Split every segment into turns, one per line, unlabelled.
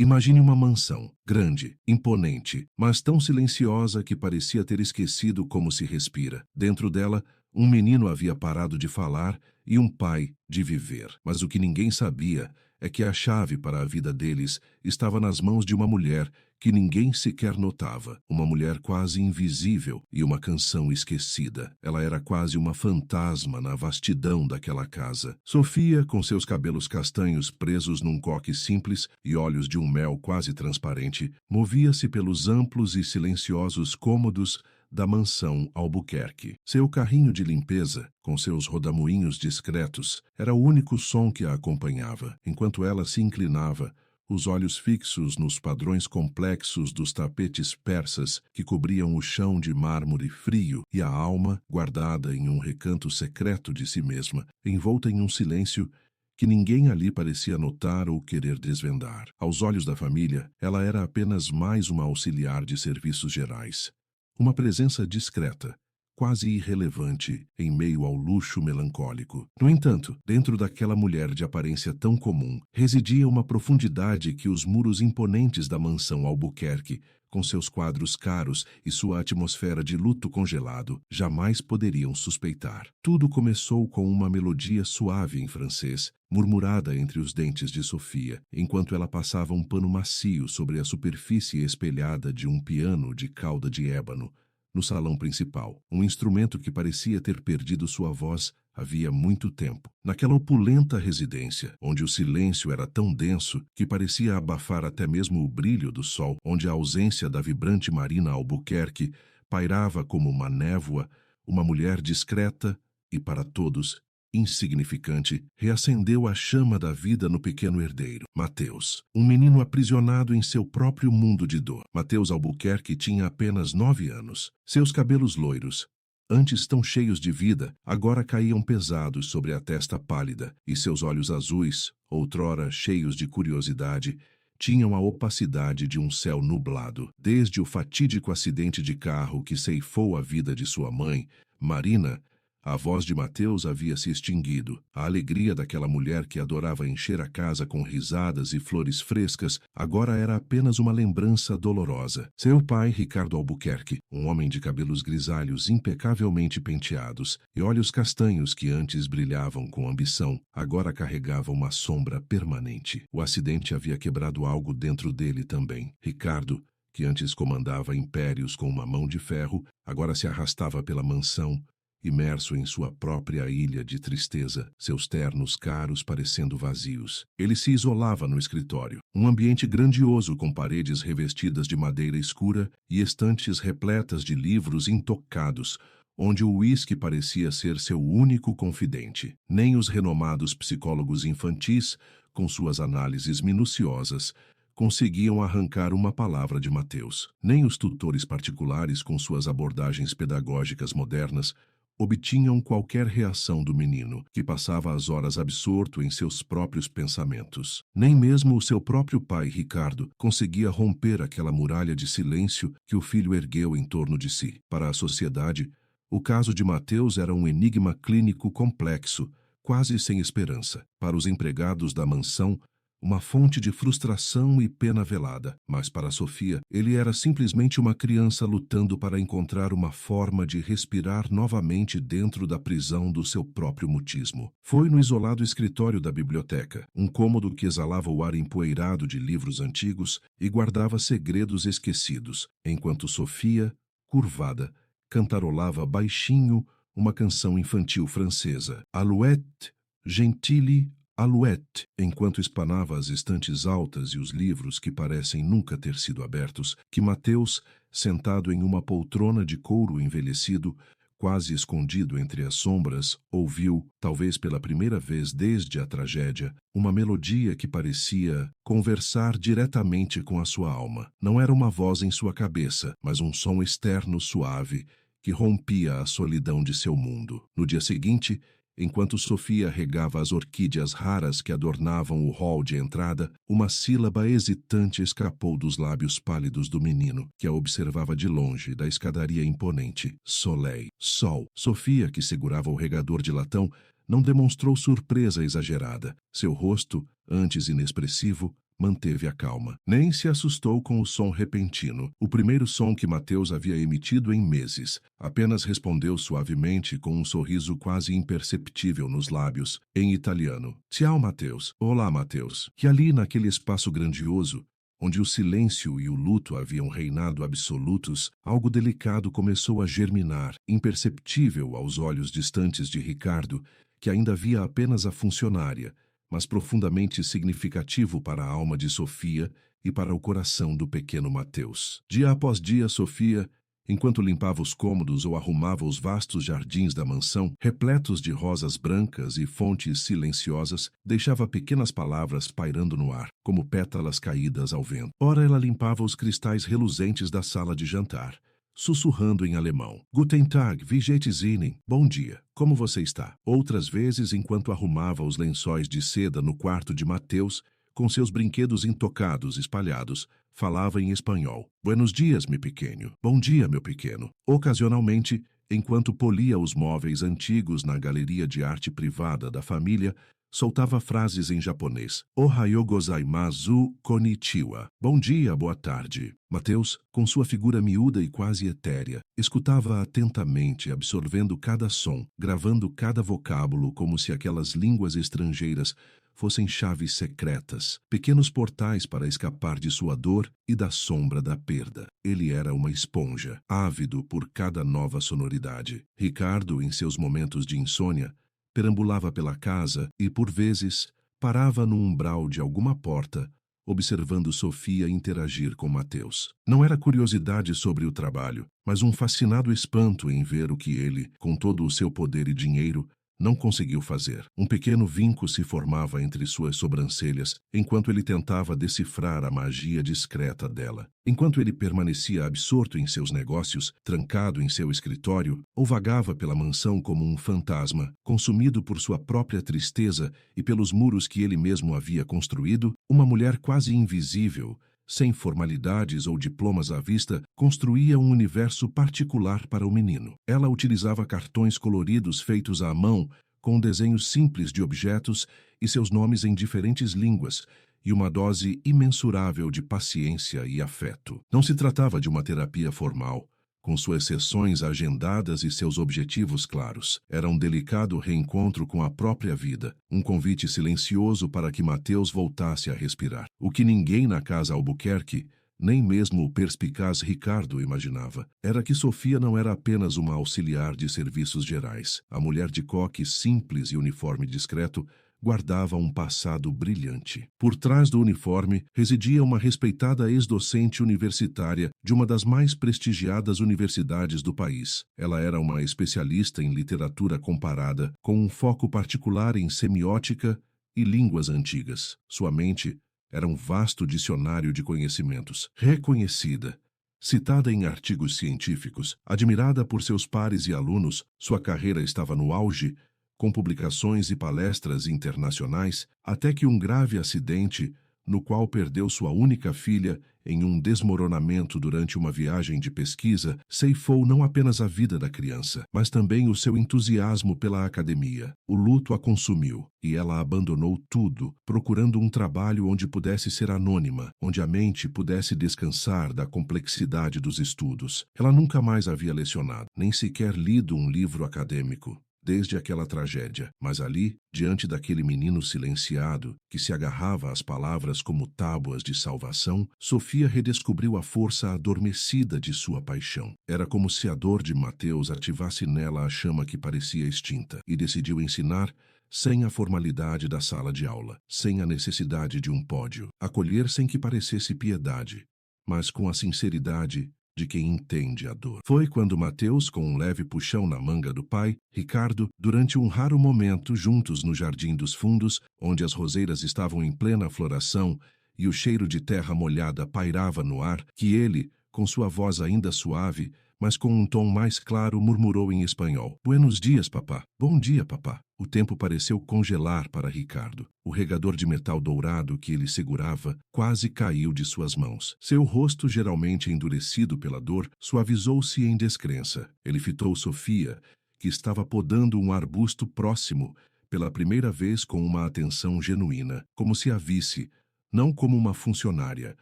Imagine uma mansão, grande, imponente, mas tão silenciosa que parecia ter esquecido como se respira. Dentro dela, um menino havia parado de falar e um pai de viver. Mas o que ninguém sabia é que a chave para a vida deles estava nas mãos de uma mulher que ninguém sequer notava. Uma mulher quase invisível e uma canção esquecida. Ela era quase uma fantasma na vastidão daquela casa. Sofia, com seus cabelos castanhos presos num coque simples e olhos de um mel quase transparente, movia-se pelos amplos e silenciosos cômodos da mansão Albuquerque. Seu carrinho de limpeza, com seus rodamuinhos discretos, era o único som que a acompanhava, enquanto ela se inclinava, os olhos fixos nos padrões complexos dos tapetes persas que cobriam o chão de mármore frio e a alma, guardada em um recanto secreto de si mesma, envolta em um silêncio que ninguém ali parecia notar ou querer desvendar. Aos olhos da família, ela era apenas mais uma auxiliar de serviços gerais. Uma presença discreta, quase irrelevante, em meio ao luxo melancólico. No entanto, dentro daquela mulher de aparência tão comum, residia uma profundidade que os muros imponentes da mansão Albuquerque, com seus quadros caros e sua atmosfera de luto congelado, jamais poderiam suspeitar. Tudo começou com uma melodia suave em francês, murmurada entre os dentes de Sofia, enquanto ela passava um pano macio sobre a superfície espelhada de um piano de cauda de ébano, no salão principal, um instrumento que parecia ter perdido sua voz havia muito tempo. Naquela opulenta residência, onde o silêncio era tão denso que parecia abafar até mesmo o brilho do sol, onde a ausência da vibrante Marina Albuquerque pairava como uma névoa, uma mulher discreta e, para todos, insignificante, reacendeu a chama da vida no pequeno herdeiro, Mateus, um menino aprisionado em seu próprio mundo de dor. Mateus Albuquerque tinha apenas 9 anos. Seus cabelos loiros, antes tão cheios de vida, agora caíam pesados sobre a testa pálida, e seus olhos azuis, outrora cheios de curiosidade, tinham a opacidade de um céu nublado. Desde o fatídico acidente de carro que ceifou a vida de sua mãe, Marina, a voz de Mateus havia se extinguido. A alegria daquela mulher que adorava encher a casa com risadas e flores frescas agora era apenas uma lembrança dolorosa. Seu pai, Ricardo Albuquerque, um homem de cabelos grisalhos impecavelmente penteados e olhos castanhos que antes brilhavam com ambição, agora carregava uma sombra permanente. O acidente havia quebrado algo dentro dele também. Ricardo, que antes comandava impérios com uma mão de ferro, agora se arrastava pela mansão, imerso em sua própria ilha de tristeza, seus ternos caros parecendo vazios. Ele se isolava no escritório, um ambiente grandioso com paredes revestidas de madeira escura e estantes repletas de livros intocados, onde o uísque parecia ser seu único confidente. Nem os renomados psicólogos infantis, com suas análises minuciosas, conseguiam arrancar uma palavra de Mateus. Nem os tutores particulares, com suas abordagens pedagógicas modernas, obtinham qualquer reação do menino, que passava as horas absorto em seus próprios pensamentos. Nem mesmo o seu próprio pai, Ricardo, conseguia romper aquela muralha de silêncio que o filho ergueu em torno de si. Para a sociedade, o caso de Mateus era um enigma clínico complexo, quase sem esperança. Para os empregados da mansão, uma fonte de frustração e pena velada. Mas para Sofia, ele era simplesmente uma criança lutando para encontrar uma forma de respirar novamente dentro da prisão do seu próprio mutismo. Foi no isolado escritório da biblioteca, um cômodo que exalava o ar empoeirado de livros antigos e guardava segredos esquecidos, enquanto Sofia, curvada, cantarolava baixinho uma canção infantil francesa. Alouette, gentille Alouette, enquanto espanava as estantes altas e os livros que parecem nunca ter sido abertos, que Mateus, sentado em uma poltrona de couro envelhecido, quase escondido entre as sombras, ouviu, talvez pela primeira vez desde a tragédia, uma melodia que parecia conversar diretamente com a sua alma. Não era uma voz em sua cabeça, mas um som externo suave que rompia a solidão de seu mundo. No dia seguinte, enquanto Sofia regava as orquídeas raras que adornavam o hall de entrada, uma sílaba hesitante escapou dos lábios pálidos do menino, que a observava de longe da escadaria imponente. Soleil, sol. Sofia, que segurava o regador de latão, não demonstrou surpresa exagerada. Seu rosto, antes inexpressivo, manteve a calma. Nem se assustou com o som repentino, o primeiro som que Mateus havia emitido em meses. Apenas respondeu suavemente com um sorriso quase imperceptível nos lábios, em italiano. Ciao, Mateus. Olá, Mateus. Que ali, naquele espaço grandioso, onde o silêncio e o luto haviam reinado absolutos, algo delicado começou a germinar, imperceptível aos olhos distantes de Ricardo, que ainda via apenas a funcionária, mas profundamente significativo para a alma de Sofia e para o coração do pequeno Mateus. Dia após dia, Sofia, enquanto limpava os cômodos ou arrumava os vastos jardins da mansão, repletos de rosas brancas e fontes silenciosas, deixava pequenas palavras pairando no ar, como pétalas caídas ao vento. Ora ela limpava os cristais reluzentes da sala de jantar, sussurrando em alemão. Guten Tag, wie geht's Ihnen? Bom dia, como você está? Outras vezes, enquanto arrumava os lençóis de seda no quarto de Mateus, com seus brinquedos intocados espalhados, falava em espanhol. Buenos dias, meu pequeno. Bom dia, meu pequeno. Ocasionalmente, enquanto polia os móveis antigos na galeria de arte privada da família, soltava frases em japonês. Ohayou gozaimasu konnichiwa. Bom dia, boa tarde. Mateus, com sua figura miúda e quase etérea, escutava atentamente, absorvendo cada som, gravando cada vocábulo como se aquelas línguas estrangeiras fossem chaves secretas, pequenos portais para escapar de sua dor e da sombra da perda. Ele era uma esponja, ávido por cada nova sonoridade. Ricardo, em seus momentos de insônia, perambulava pela casa e, por vezes, parava no umbral de alguma porta, observando Sofia interagir com Mateus. Não era curiosidade sobre o trabalho, mas um fascinado espanto em ver o que ele, com todo o seu poder e dinheiro, não conseguiu fazer. Um pequeno vinco se formava entre suas sobrancelhas, enquanto ele tentava decifrar a magia discreta dela. Enquanto ele permanecia absorto em seus negócios, trancado em seu escritório, ou vagava pela mansão como um fantasma, consumido por sua própria tristeza e pelos muros que ele mesmo havia construído, uma mulher quase invisível, sem formalidades ou diplomas à vista, construía um universo particular para o menino. Ela utilizava cartões coloridos feitos à mão, com desenhos simples de objetos e seus nomes em diferentes línguas, e uma dose imensurável de paciência e afeto. Não se tratava de uma terapia formal, com suas sessões agendadas e seus objetivos claros. Era um delicado reencontro com a própria vida, um convite silencioso para que Mateus voltasse a respirar. O que ninguém na casa Albuquerque, nem mesmo o perspicaz Ricardo imaginava, era que Sofia não era apenas uma auxiliar de serviços gerais. A mulher de coque simples e uniforme discreto guardava um passado brilhante. Por trás do uniforme residia uma respeitada ex-docente universitária de uma das mais prestigiadas universidades do país. Ela era uma especialista em literatura comparada, com um foco particular em semiótica e línguas antigas. Sua mente era um vasto dicionário de conhecimentos. Reconhecida, citada em artigos científicos, admirada por seus pares e alunos, sua carreira estava no auge, com publicações e palestras internacionais, até que um grave acidente, no qual perdeu sua única filha em um desmoronamento durante uma viagem de pesquisa, ceifou não apenas a vida da criança, mas também o seu entusiasmo pela academia. O luto a consumiu, e ela abandonou tudo, procurando um trabalho onde pudesse ser anônima, onde a mente pudesse descansar da complexidade dos estudos. Ela nunca mais havia lecionado, nem sequer lido um livro acadêmico desde aquela tragédia, mas ali, diante daquele menino silenciado, que se agarrava às palavras como tábuas de salvação, Sofia redescobriu a força adormecida de sua paixão. Era como se a dor de Mateus ativasse nela a chama que parecia extinta, e decidiu ensinar sem a formalidade da sala de aula, sem a necessidade de um pódio, acolher sem que parecesse piedade, mas com a sinceridade de quem entende a dor. Foi quando Mateus, com um leve puxão na manga do pai, Ricardo, durante um raro momento juntos no Jardim dos Fundos, onde as roseiras estavam em plena floração e o cheiro de terra molhada pairava no ar, que ele, com sua voz ainda suave, mas com um tom mais claro, murmurou em espanhol: Buenos dias, papá. Bom dia, papá. O tempo pareceu congelar para Ricardo. O regador de metal dourado que ele segurava quase caiu de suas mãos. Seu rosto, geralmente endurecido pela dor, suavizou-se em descrença. Ele fitou Sofia, que estava podando um arbusto próximo, pela primeira vez com uma atenção genuína, como se a visse, não como uma funcionária,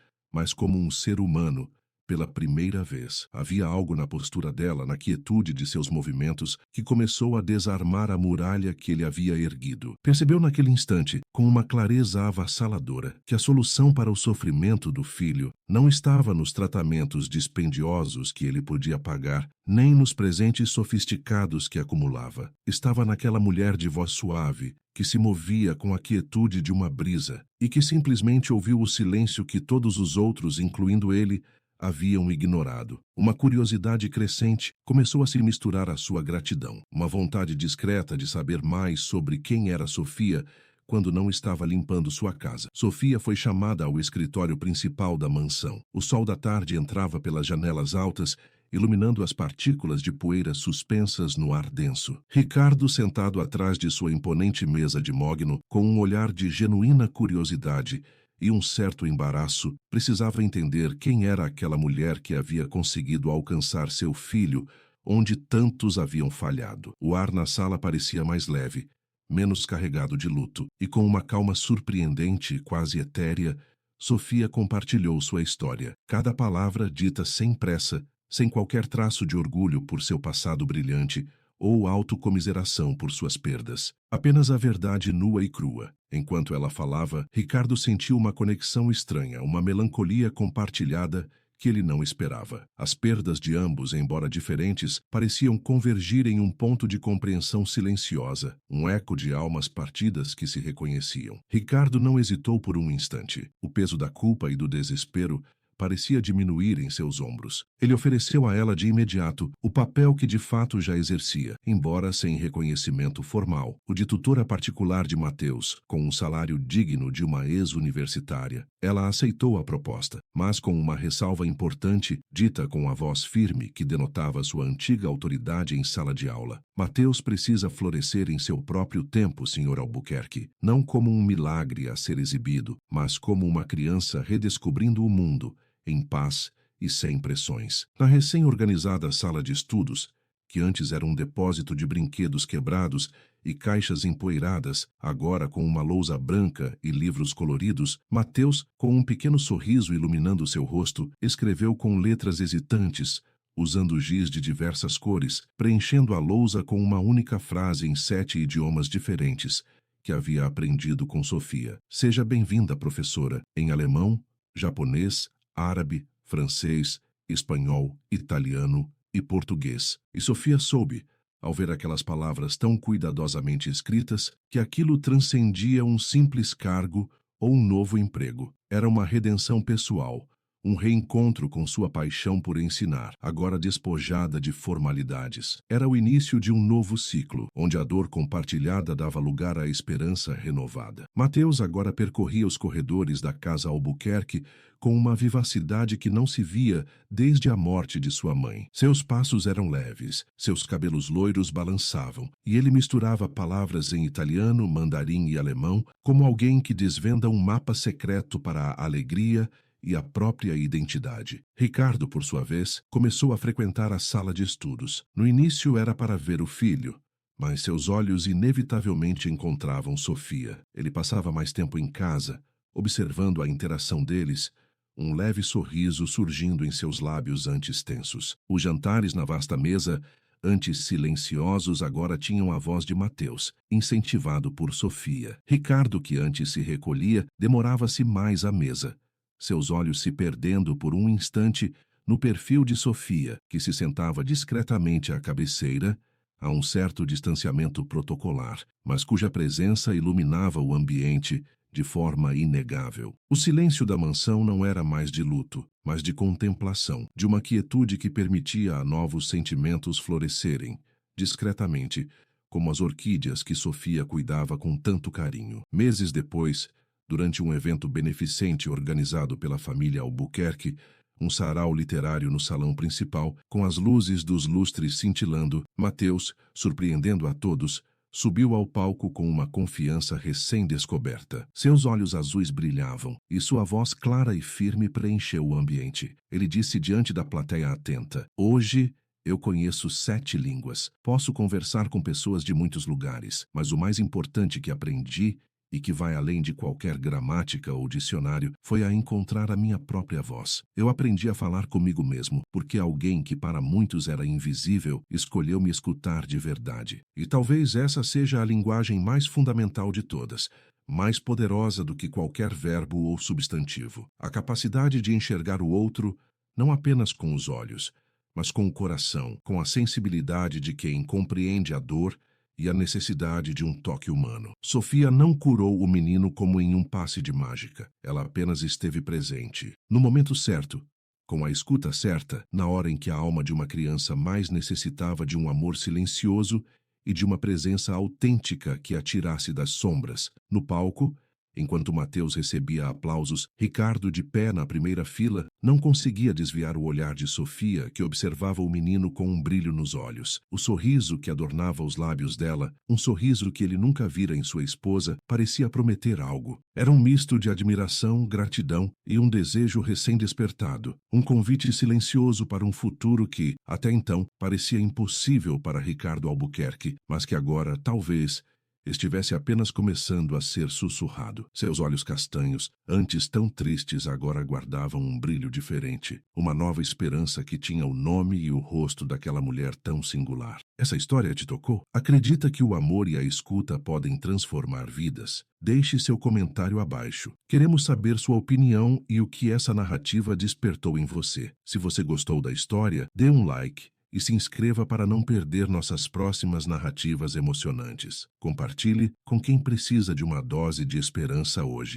mas como um ser humano. Pela primeira vez, havia algo na postura dela, na quietude de seus movimentos, que começou a desarmar a muralha que ele havia erguido. Percebeu naquele instante, com uma clareza avassaladora, que a solução para o sofrimento do filho não estava nos tratamentos dispendiosos que ele podia pagar, nem nos presentes sofisticados que acumulava. Estava naquela mulher de voz suave, que se movia com a quietude de uma brisa, e que simplesmente ouviu o silêncio que todos os outros, incluindo ele, haviam ignorado. Uma curiosidade crescente começou a se misturar à sua gratidão. Uma vontade discreta de saber mais sobre quem era Sofia quando não estava limpando sua casa. Sofia foi chamada ao escritório principal da mansão. O sol da tarde entrava pelas janelas altas, iluminando as partículas de poeira suspensas no ar denso. Ricardo, sentado atrás de sua imponente mesa de mogno, com um olhar de genuína curiosidade e um certo embaraço, precisava entender quem era aquela mulher que havia conseguido alcançar seu filho onde tantos haviam falhado. O ar na sala parecia mais leve, menos carregado de luto, e com uma calma surpreendente, quase etérea, Sofia compartilhou sua história. Cada palavra dita sem pressa, sem qualquer traço de orgulho por seu passado brilhante ou autocomiseração por suas perdas. Apenas a verdade nua e crua. Enquanto ela falava, Ricardo sentiu uma conexão estranha, uma melancolia compartilhada que ele não esperava. As perdas de ambos, embora diferentes, pareciam convergir em um ponto de compreensão silenciosa, um eco de almas partidas que se reconheciam. Ricardo não hesitou por um instante. O peso da culpa e do desespero parecia diminuir em seus ombros. Ele ofereceu a ela de imediato o papel que de fato já exercia, embora sem reconhecimento formal, o de tutora particular de Mateus, com um salário digno de uma ex-universitária. Ela aceitou a proposta, mas com uma ressalva importante, dita com a voz firme que denotava sua antiga autoridade em sala de aula. Mateus precisa florescer em seu próprio tempo, Sr. Albuquerque, não como um milagre a ser exibido, mas como uma criança redescobrindo o mundo, em paz e sem pressões. Na recém-organizada sala de estudos, que antes era um depósito de brinquedos quebrados e caixas empoeiradas, agora com uma lousa branca e livros coloridos, Mateus, com um pequeno sorriso iluminando seu rosto, escreveu com letras hesitantes, usando giz de diversas cores, preenchendo a lousa com uma única frase em 7 idiomas diferentes, que havia aprendido com Sofia. Seja bem-vinda, professora, em alemão, japonês, árabe, francês, espanhol, italiano e português. E Sofia soube, ao ver aquelas palavras tão cuidadosamente escritas, que aquilo transcendia um simples cargo ou um novo emprego. Era uma redenção pessoal, um reencontro com sua paixão por ensinar, agora despojada de formalidades. Era o início de um novo ciclo, onde a dor compartilhada dava lugar à esperança renovada. Mateus agora percorria os corredores da casa Albuquerque com uma vivacidade que não se via desde a morte de sua mãe. Seus passos eram leves, seus cabelos loiros balançavam, e ele misturava palavras em italiano, mandarim e alemão, como alguém que desvenda um mapa secreto para a alegria e a própria identidade. Ricardo, por sua vez, começou a frequentar a sala de estudos. No início era para ver o filho, mas seus olhos inevitavelmente encontravam Sofia. Ele passava mais tempo em casa, observando a interação deles, um leve sorriso surgindo em seus lábios antes tensos. Os jantares na vasta mesa, antes silenciosos, agora tinham a voz de Mateus, incentivado por Sofia. Ricardo, que antes se recolhia, demorava-se mais à mesa, seus olhos se perdendo por um instante no perfil de Sofia, que se sentava discretamente à cabeceira, a um certo distanciamento protocolar, mas cuja presença iluminava o ambiente de forma inegável. O silêncio da mansão não era mais de luto, mas de contemplação, de uma quietude que permitia a novos sentimentos florescerem, discretamente, como as orquídeas que Sofia cuidava com tanto carinho. Meses depois, durante um evento beneficente organizado pela família Albuquerque, um sarau literário no salão principal, com as luzes dos lustres cintilando, Mateus, surpreendendo a todos, subiu ao palco com uma confiança recém-descoberta. Seus olhos azuis brilhavam, e sua voz clara e firme preencheu o ambiente. Ele disse diante da plateia atenta: "Hoje eu conheço 7 línguas. Posso conversar com pessoas de muitos lugares, mas o mais importante que aprendi e que vai além de qualquer gramática ou dicionário, foi a encontrar a minha própria voz. Eu aprendi a falar comigo mesmo, porque alguém que para muitos era invisível escolheu me escutar de verdade. E talvez essa seja a linguagem mais fundamental de todas, mais poderosa do que qualquer verbo ou substantivo. A capacidade de enxergar o outro não apenas com os olhos, mas com o coração, com a sensibilidade de quem compreende a dor e a necessidade de um toque humano. Sofia não curou o menino como em um passe de mágica. Ela apenas esteve presente, no momento certo, com a escuta certa, na hora em que a alma de uma criança mais necessitava de um amor silencioso e de uma presença autêntica que a tirasse das sombras. No palco, enquanto Mateus recebia aplausos, Ricardo, de pé na primeira fila, não conseguia desviar o olhar de Sofia, que observava o menino com um brilho nos olhos. O sorriso que adornava os lábios dela, um sorriso que ele nunca vira em sua esposa, parecia prometer algo. Era um misto de admiração, gratidão e um desejo recém-despertado. Um convite silencioso para um futuro que, até então, parecia impossível para Ricardo Albuquerque, mas que agora, talvez, estivesse apenas começando a ser sussurrado. Seus olhos castanhos, antes tão tristes, agora guardavam um brilho diferente, uma nova esperança que tinha o nome e o rosto daquela mulher tão singular. Essa história te tocou? Acredita que o amor e a escuta podem transformar vidas? Deixe seu comentário abaixo. Queremos saber sua opinião e o que essa narrativa despertou em você. Se você gostou da história, dê um like e se inscreva para não perder nossas próximas narrativas emocionantes. Compartilhe com quem precisa de uma dose de esperança hoje.